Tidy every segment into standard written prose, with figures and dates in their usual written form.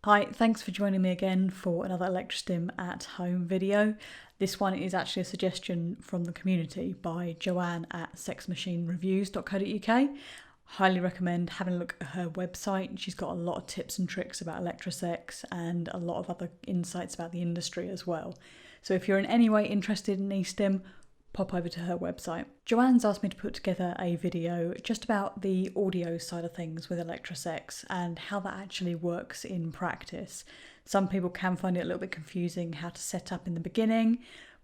Hi, thanks for joining me again for another ElectraStim at Home video. This one is actually a suggestion from the community by Joanne at sexmachinereviews.co.uk. Highly recommend having a look at her website. She's got a lot of tips and tricks about electrosex and a lot of other insights about the industry as well. So if you're in any way interested in eStim, pop over to her website. Joanne's asked me to put together a video just about the audio side of things with electrosex and how that actually works in practice. Some people can find it a little bit confusing how to set up in the beginning,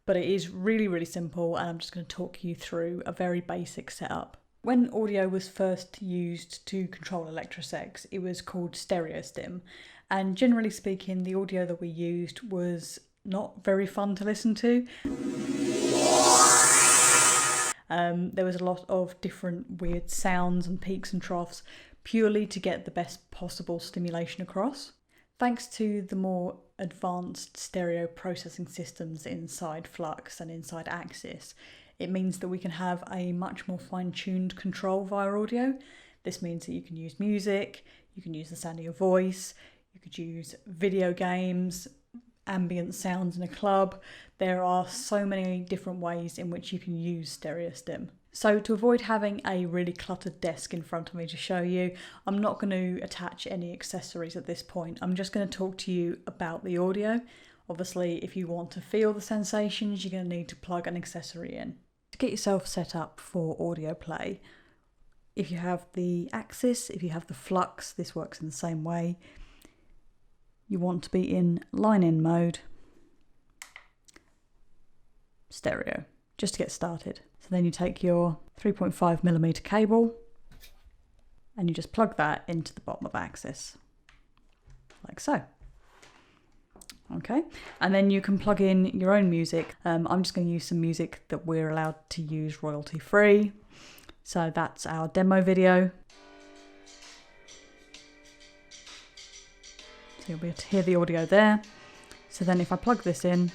but it is really simple, and I'm just going to talk you through a very basic setup. When audio was first used to control electrosex, it was called stereo stim, and generally speaking the audio that we used was not very fun to listen to. There was a lot of different weird sounds and peaks and troughs purely to get the best possible stimulation across. Thanks to the more advanced stereo processing systems inside Flux and inside Axis, it means that we can have a much more fine-tuned control via audio. This means that you can use music, you can use the sound of your voice, you could use video games, ambient sounds in a club. There are so many different ways in which you can use stereo stim. So to avoid having a really cluttered desk in front of me to show you, I'm not going to attach any accessories at this point. I'm just going to talk to you about the audio. Obviously, if you want to feel the sensations, you're going to need to plug an accessory in. To get yourself set up for audio play, if you have the Axis, if you have the Flux, this works in the same way. You want to be in line-in mode, stereo, just to get started. So then you take your 3.5mm cable and you just plug that into the bottom of Axis, like so. Okay, and then you can plug in your own music. I'm just going to use some music that we're allowed to use royalty-free. So that's our demo video. You'll be able to hear the audio there. So then if I plug this in,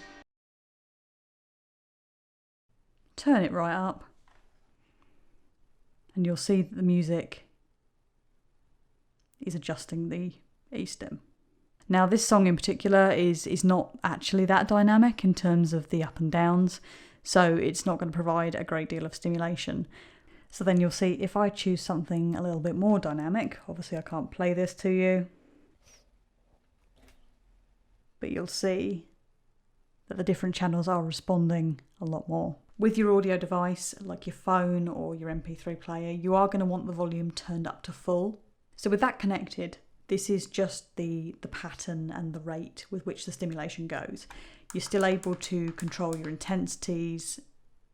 turn it right up, and you'll see that the music is adjusting the eStim. Now this song in particular is not actually that dynamic in terms of the up and downs, so it's not going to provide a great deal of stimulation. So then you'll see if I choose something a little bit more dynamic, obviously I can't play this to you, but you'll see that the different channels are responding a lot more. With your audio device, like your phone or your MP3 player, you are going to want the volume turned up to full. So with that connected, this is just the pattern and the rate with which the stimulation goes. You're still able to control your intensities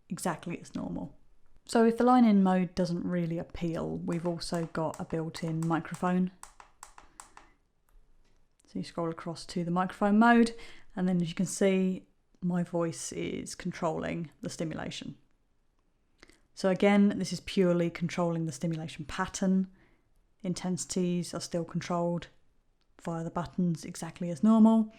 exactly as normal. So if the line-in mode doesn't really appeal, we've also got a built-in microphone. So you scroll across to the microphone mode, and then as you can see, my voice is controlling the stimulation. So again, this is purely controlling the stimulation pattern. Intensities are still controlled via the buttons exactly as normal,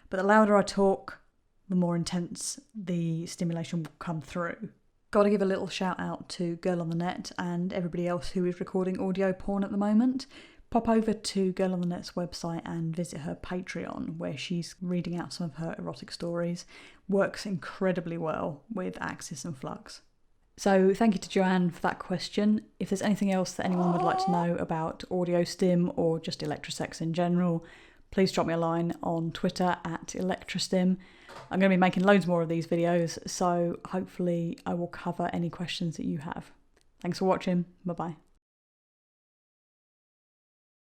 but the louder I talk, the more intense the stimulation will come through. Got to give a little shout out to Girl on the Net and everybody else who is recording audio porn at the moment. Pop over to Girl on the Net's website and visit her Patreon, where she's reading out some of her erotic stories. Works incredibly well with Axis and Flux. So thank you to Joanne for that question. If there's anything else that anyone would like to know about audio stim or just electrosex in general, please drop me a line on Twitter at ElectraStim. I'm going to be making loads more of these videos, so hopefully I will cover any questions that you have. Thanks for watching. Bye bye.